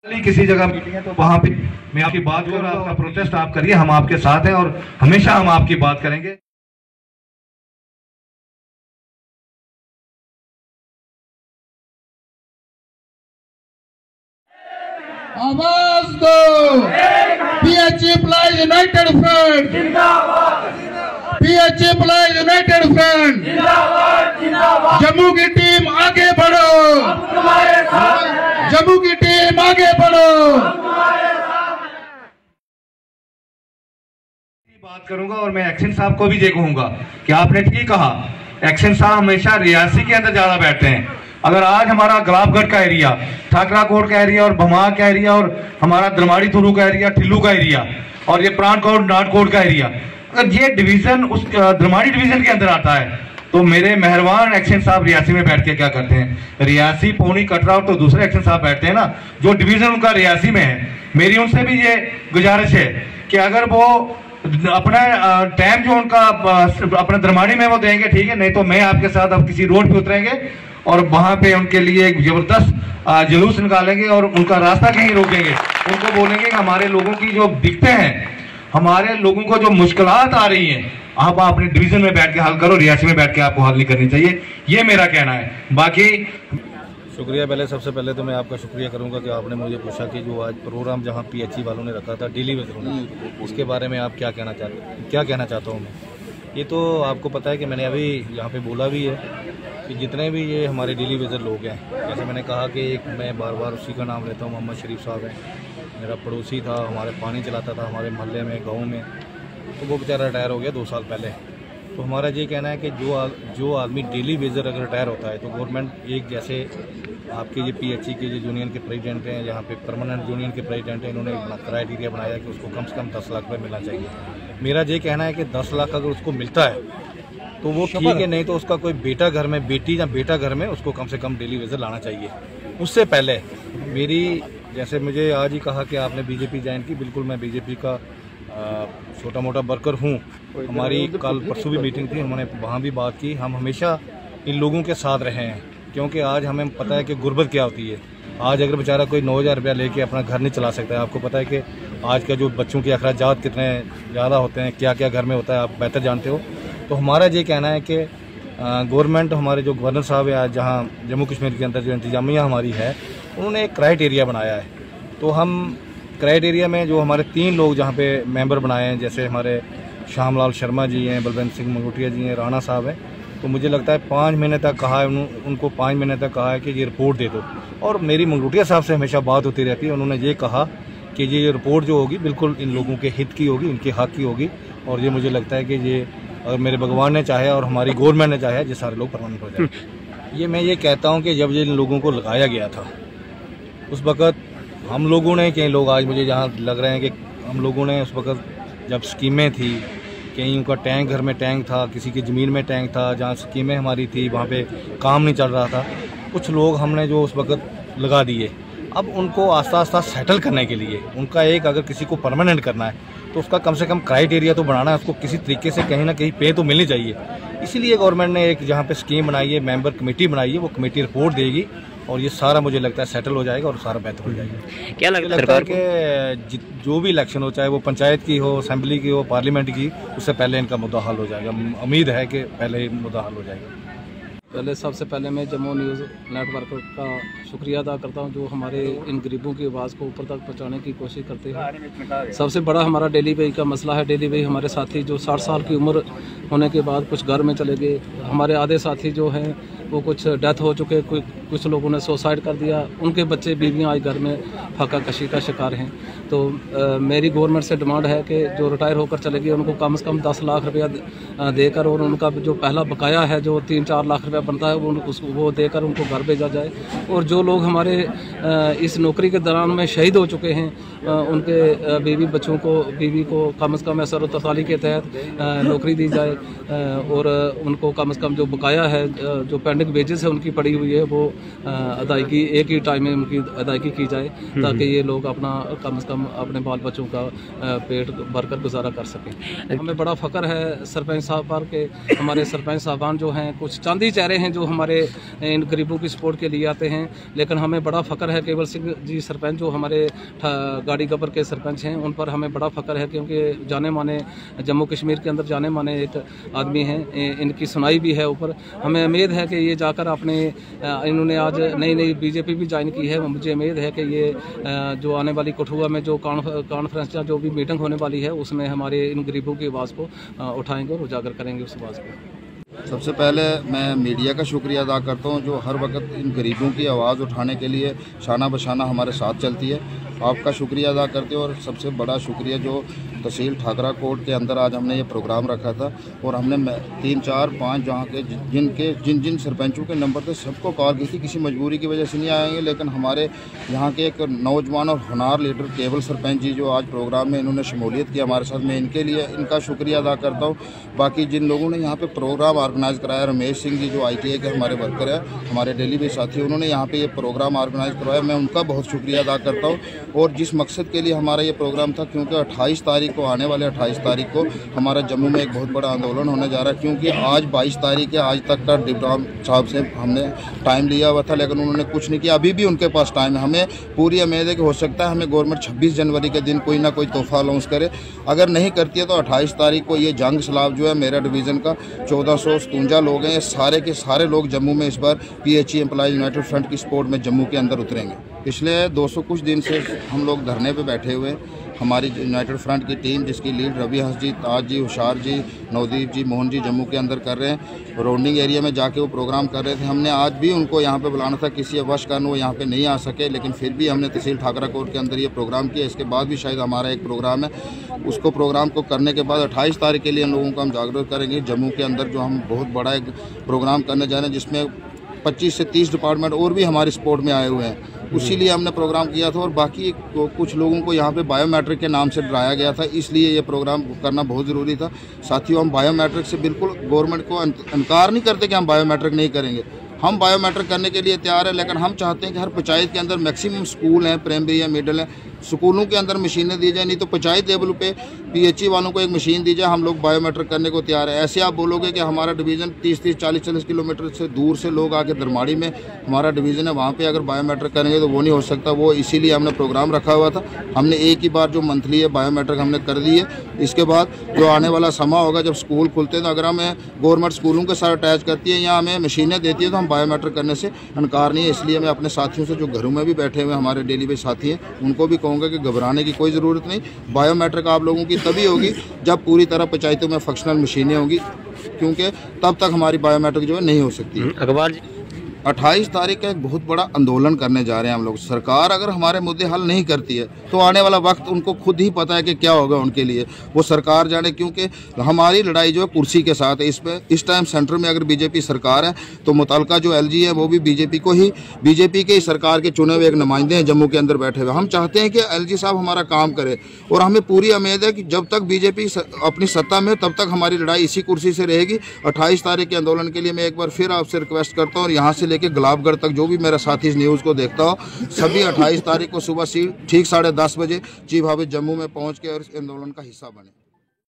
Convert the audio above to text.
किसी जगह मिली है तो वहां पे मैं आपकी बात करूँ, आपका प्रोटेस्ट आप करिए, हम आपके साथ हैं और हमेशा हम आपकी बात करेंगे। आवाज दो, PH प्लाई यूनाइटेड फ्रंट जिंदाबाद, PH प्लाई यूनाइटेड फ्रंट जिंदाबाद जिंदाबाद। जम्मू की टीम आगे बढ़ो, जम्मू की टीम आगे बढ़ो। बात करूंगा और मैं एक्शन साहब को भी ये कहूंगा कि आपने ठीक कहा, एक्शन साहब हमेशा रियासी के अंदर ज्यादा बैठते हैं। अगर आज हमारा गुलाबगढ़ का एरिया, ठाकरा कोट का एरिया और भमा का एरिया और हमारा दरमाड़ी तुरू का एरिया, ठिल्लू का एरिया और ये प्राणकोट नाटकोट का एरिया, अगर ये डिवीजन उस दरमाड़ी डिवीजन के अंदर आता है तो मेरे मेहरबान एक्शन साहब रियासी में बैठ के क्या करते हैं, रियासी पौनी कटरा और तो दूसरे एक्शन साहब बैठते हैं ना, जो डिवीजन उनका रियासी में है। मेरी उनसे भी ये गुजारिश है कि अगर वो अपना टाइम जो उनका अपना दरमाड़ी में वो देंगे ठीक है, नहीं तो मैं आपके साथ अब किसी रोड पे उतरेंगे और वहां पे उनके लिए एक जबरदस्त जुलूस निकालेंगे और उनका रास्ता कहीं रोकेंगे। उनको बोलेंगे कि हमारे लोगों की जो दिक्कतें हैं, हमारे लोगों को जो मुश्किलात आ रही हैं, आप अपने डिवीजन में बैठ के हल करो, रियासी में बैठ के आपको हल नहीं करनी चाहिए। ये मेरा कहना है। बाकी शुक्रिया। पहले सबसे पहले तो मैं आपका शुक्रिया करूंगा कि आपने मुझे पूछा कि जो आज प्रोग्राम जहां PHE वालों ने रखा था डेली वेजरों ने, उसके बारे में आप क्या कहना चाहता हूं मैं। ये तो आपको पता है कि मैंने अभी यहाँ पे बोला भी है कि जितने भी ये हमारे डेली वेजर लोग हैं, जैसे मैंने कहा कि एक मैं बार बार उसी का नाम लेता हूँ, मोहम्मद शरीफ साहब हैं, मेरा पड़ोसी था, हमारे पानी चलाता था हमारे मोहल्ले में, गाँव में, तो वो बेचारा रिटायर हो गया 2 साल पहले। तो हमारा ये कहना है कि जो आदमी डेली वेजर अगर रिटायर होता है तो गवर्नमेंट एक जैसे आपके ये PHE के जो यूनियन के प्रेसिडेंट हैं, यहाँ पे परमानेंट यूनियन के प्रेसिडेंट हैं, इन्होंने क्राइटेरिया बनाया कि उसको कम से कम 10 लाख रुपये मिलना चाहिए। मेरा ये कहना है कि 10 लाख अगर उसको मिलता है तो वो ठीक है, नहीं तो उसका कोई बेटा घर में, बेटी या बेटा घर में, उसको कम से कम डेली वेजर लाना चाहिए। उससे पहले मेरी, जैसे मुझे आज ही कहा कि आपने BJP ज्वाइन की, बिल्कुल मैं BJP का छोटा मोटा वर्कर हूँ। हमारी कल परसों भी मीटिंग थी, हमने वहाँ भी बात की। हम हमेशा इन लोगों के साथ रहे हैं क्योंकि आज हमें पता है कि गुर्बत क्या होती है। आज अगर बेचारा कोई 9,000 रुपया लेके अपना घर नहीं चला सकता है, आपको पता है कि आज का जो बच्चों के अखराजात कितने ज़्यादा होते हैं, क्या क्या घर में होता है, आप बेहतर जानते हो। तो हमारा ये कहना है कि गवर्नमेंट, हमारे जो गवर्नर साहब है आज जहाँ जम्मू कश्मीर के अंदर जो इंतजामिया हमारी है, उन्होंने एक क्राइटेरिया बनाया है। तो हम क्राइटेरिया में जो हमारे 3 लोग जहाँ पे मेंबर बनाए हैं, जैसे हमारे श्यामलाल शर्मा जी हैं, बलवंत सिंह मंगोटिया जी हैं, राणा साहब हैं, तो मुझे लगता है 5 महीने तक कहा है उनको 5 महीने तक कहा है कि ये रिपोर्ट दे दो। और मेरी मंगोटिया साहब से हमेशा बात होती रहती है, उन्होंने ये कहा कि ये रिपोर्ट जो होगी बिल्कुल इन लोगों के हित की होगी, इनके हक की होगी। और ये मुझे लगता है कि ये अगर मेरे भगवान ने चाहे और हमारी गवर्नमेंट ने चाहे, ये सारे लोग परमानेंट हो जाए। ये मैं ये कहता हूँ कि जब ये इन लोगों को लगाया गया था उस वक़्त हम लोगों ने, कई लोग आज मुझे जहाँ लग रहे हैं कि हम लोगों ने उस वक़्त जब स्कीमें थी, कहीं उनका टैंक, घर में टैंक था, किसी की ज़मीन में टैंक था, जहाँ स्कीमें हमारी थी वहाँ पे काम नहीं चल रहा था, कुछ लोग हमने जो उस वक़्त लगा दिए। अब उनको आस्ता आस्ता सेटल करने के लिए, उनका एक अगर किसी को परमानेंट करना है तो उसका कम से कम क्राइटेरिया तो बनाना है, उसको किसी तरीके से कहीं ना कहीं पे तो मिलनी चाहिए। इसीलिए गवर्नमेंट ने एक जहाँ पे स्कीम बनाई है, मेंबर कमेटी बनाई है, वो कमेटी रिपोर्ट देगी और ये सारा मुझे लगता है सेटल हो जाएगा और सारा बेहतर हो जाएगा। क्या लगता है कि जो भी इलेक्शन हो, चाहे वो पंचायत की हो, असेंबली की हो, पार्लियामेंट की, उससे पहले इनका मुद्दा हल हो जाएगा। उम्मीद है कि पहले ही मुद्दा हल हो जाएगा। पहले सबसे पहले मैं जम्मू न्यूज़ नेटवर्क का शुक्रिया अदा करता हूं, जो हमारे इन गरीबों की आवाज़ को ऊपर तक पहुंचाने की कोशिश करते हैं। सबसे बड़ा हमारा डेली वेज का मसला है। डेली वेज हमारे साथी जो 60 साल की उम्र होने के बाद कुछ घर में चले गए, हमारे आधे साथी जो हैं वो कुछ डेथ हो चुके, कुछ लोगों ने सुसाइड कर दिया, उनके बच्चे बीवियाँ आज घर में फाका कशी का शिकार हैं। तो मेरी गवर्नमेंट से डिमांड है कि जो रिटायर होकर चले गए उनको कम से कम 10 लाख रुपया देकर और उनका जो पहला बकाया है जो 3-4 लाख रुपया बनता है वो देकर उनको घर भेजा जाए। और जो लोग हमारे इस नौकरी के दौरान में शहीद हो चुके हैं, उनके बीवी को कम से कम असर तरताली के तहत नौकरी दी जाए और उनको कम से कम जो बकाया है, जो पेंडिंग पेंडिंग वेजेस है उनकी पड़ी हुई है, वो अदायगी एक ही टाइम में उनकी अदायगी की जाए, ताकि ये लोग अपना कम से कम अपने बाल बच्चों का पेट भरकर गुजारा कर सकें। हमें बड़ा फ़ख्र है सरपंच साहब पर कि हमारे सरपंच साहबान जो हैं कुछ चांदी चेहरे हैं जो हमारे इन गरीबों की सपोर्ट के लिए आते हैं, लेकिन हमें बड़ा फ़ख्र है केवल सिंह जी सरपंच जो हमारे गाड़ी गबर के सरपंच हैं, उन पर हमें बड़ा फ़ख्र है, क्योंकि जाने माने जम्मू कश्मीर के अंदर जाने माने एक आदमी हैं, इनकी सुनाई भी है ऊपर। हमें उम्मीद है कि ये जाकर अपने इन्होंने आज नई बीजेपी भी ज्वाइन की है, मुझे उम्मीद है कि ये जो आने वाली कठुआ में जो कॉन्फ्रेंस या जो भी मीटिंग होने वाली है उसमें हमारे इन गरीबों की आवाज़ को उठाएंगे और उजागर करेंगे उस आवाज़ को। सबसे पहले मैं मीडिया का शुक्रिया अदा करता हूं जो हर वक्त इन गरीबों की आवाज़ उठाने के लिए शाना बशाना हमारे साथ चलती है। आपका शुक्रिया अदा करते हैं और सबसे बड़ा शुक्रिया जो तहसील ठाकरा कोट के अंदर आज हमने ये प्रोग्राम रखा था और हमने 3, 4, 5 जहाँ के जिन सरपंचों के नंबर थे सबको कॉल की थी। किसी मजबूरी की वजह से नहीं आएंगे, लेकिन हमारे यहाँ के एक नौजवान और होनार लीडर केवल सरपंच जी जो आज प्रोग्राम में इन्होंने शमूलियत की हमारे साथ, मैं इनके लिए इनका शुक्रिया अदा करता हूँ। बाकी जिन लोगों ने यहाँ पर प्रोग्राम ऑर्गेनाइज़ कराया, रमेश सिंह जी जो ITA के हमारे वर्कर हैं, हमारे डेली बेस साथी, उन्होंने यहाँ पर ये प्रोग्राम ऑर्गेनाइज़ करवाया, मैं उनका बहुत शुक्रिया अदा करता हूँ। और जिस मकसद के लिए हमारा ये प्रोग्राम था, क्योंकि 28 तारीख को आने वाले 28 तारीख को हमारा जम्मू में एक बहुत बड़ा आंदोलन होने जा रहा है, क्योंकि आज 22 तारीख है, आज तक का डिप्टी साहब से हमने टाइम लिया हुआ था, लेकिन उन्होंने कुछ नहीं किया। अभी भी उनके पास टाइम है। हमें पूरी उम्मीद है कि हो सकता है हमें गवर्नमेंट 26 जनवरी के दिन कोई ना कोई तोहफा अनाउंस करे। अगर नहीं करती है तो 28 तारीख को ये जंग सलाब जो है मेरा डिवीज़न का 1457 लोग हैं, ये सारे के सारे लोग जम्मू में इस बार PHE एम्प्लॉइज यूनाइटेड फ्रंट की सपोर्ट में जम्मू के अंदर उतरेंगे। पिछले 200 कुछ दिन से हम लोग धरने पे बैठे हुए हैं। हमारी यूनाइटेड फ्रंट की टीम जिसकी लीड रवि हंस जी, ताज जी, हुशार जी, नवदीप जी, मोहन जी जम्मू के अंदर कर रहे हैं। राउंडिंग एरिया में जाके वो प्रोग्राम कर रहे थे। हमने आज भी उनको यहाँ पे बुलाना था, किसी वश कारण वो यहाँ पे नहीं आ सके, लेकिन फिर भी हमने तहसील ठाकरा कोट के अंदर ये प्रोग्राम किया। इसके बाद भी शायद हमारा एक प्रोग्राम है, उसको प्रोग्राम को करने के बाद 28 तारीख के लिए हम लोगों को हम जागरूक करेंगे। जम्मू के अंदर जो हम बहुत बड़ा एक प्रोग्राम करने जा रहे हैं जिसमें 25 से 30 डिपार्टमेंट और भी हमारी सपोर्ट में आए हुए हैं, उसी लिए हमने प्रोग्राम किया था। और बाकी कुछ लोगों को यहाँ पे बायोमेट्रिक के नाम से डराया गया था, इसलिए ये प्रोग्राम करना बहुत ज़रूरी था। साथियों, हम बायोमेट्रिक से बिल्कुल गवर्नमेंट को इनकार नहीं करते कि हम बायोमेट्रिक नहीं करेंगे। हम बायोमेट्रिक करने के लिए तैयार है, लेकिन हम चाहते हैं कि हर पंचायत के अंदर मैक्सिमम स्कूल हैं, प्राइमरी या मिडिल है, स्कूलों के अंदर मशीनें दी जाए, नहीं तो पंचायत लेवल पे PHE वालों को एक मशीन दी जाए। हम लोग बायोमेट्रिक करने को तैयार है। ऐसे आप बोलोगे कि हमारा डिवीज़न 30-30, 40-40 किलोमीटर से दूर से लोग आके दरमाड़ी में हमारा डिवीज़न है, वहाँ पे अगर बायोमेट्रिक करेंगे तो वो नहीं हो सकता। वो इसीलिए हमने प्रोग्राम रखा हुआ था। हमने एक ही बार जो मंथली है बायोमेट्रिक हमने कर दी है। इसके बाद जो आने वाला समय होगा जब स्कूल खुलते हैं, तो अगर हमें गवर्नमेंट स्कूलों के साथ अटैच करती है या हमें मशीनें देती है तो हम बायोमेट्रिक करने से इनकार नहीं है। इसलिए मैं अपने साथियों से जो घरों में भी बैठे हुए हमारे डेली बेस साथी हैं, उनको भी कहूँगा कि घबराने की कोई ज़रूरत नहीं। बायोमेट्रिक आप लोगों की तभी होगी जब पूरी तरह पंचायतों में फंक्शनल मशीनें होंगी, क्योंकि तब तक हमारी बायोमेट्रिक जो है नहीं हो सकती। अखबार 28 तारीख का एक बहुत बड़ा आंदोलन करने जा रहे हैं हम लोग। सरकार अगर हमारे मुद्दे हल नहीं करती है तो आने वाला वक्त उनको खुद ही पता है कि क्या होगा उनके लिए, वो सरकार जाने। क्योंकि हमारी लड़ाई जो है कुर्सी के साथ है। इसमें इस टाइम सेंटर में अगर BJP सरकार है तो मुतलका जो LG है वो भी BJP के ही सरकार के चुने हुए एक नुमाइंदे हैं जम्मू के अंदर बैठे हुए। हम चाहते हैं कि LG साहब हमारा काम करे और हमें पूरी उम्मीद है कि जब तक BJP अपनी सत्ता में तब तक हमारी लड़ाई इसी कुर्सी से रहेगी। 28 तारीख के आंदोलन के लिए मैं एक बार फिर आपसे रिक्वेस्ट करता हूँ और यहाँ से लेके गुलाबगढ़ तक जो भी मेरा साथी इस न्यूज़ को देखता हो, सभी 28 तारीख को सुबह ठीक 10:30 बजे चीफ ऑफिस जम्मू में पहुँच के और इस आंदोलन का हिस्सा बने।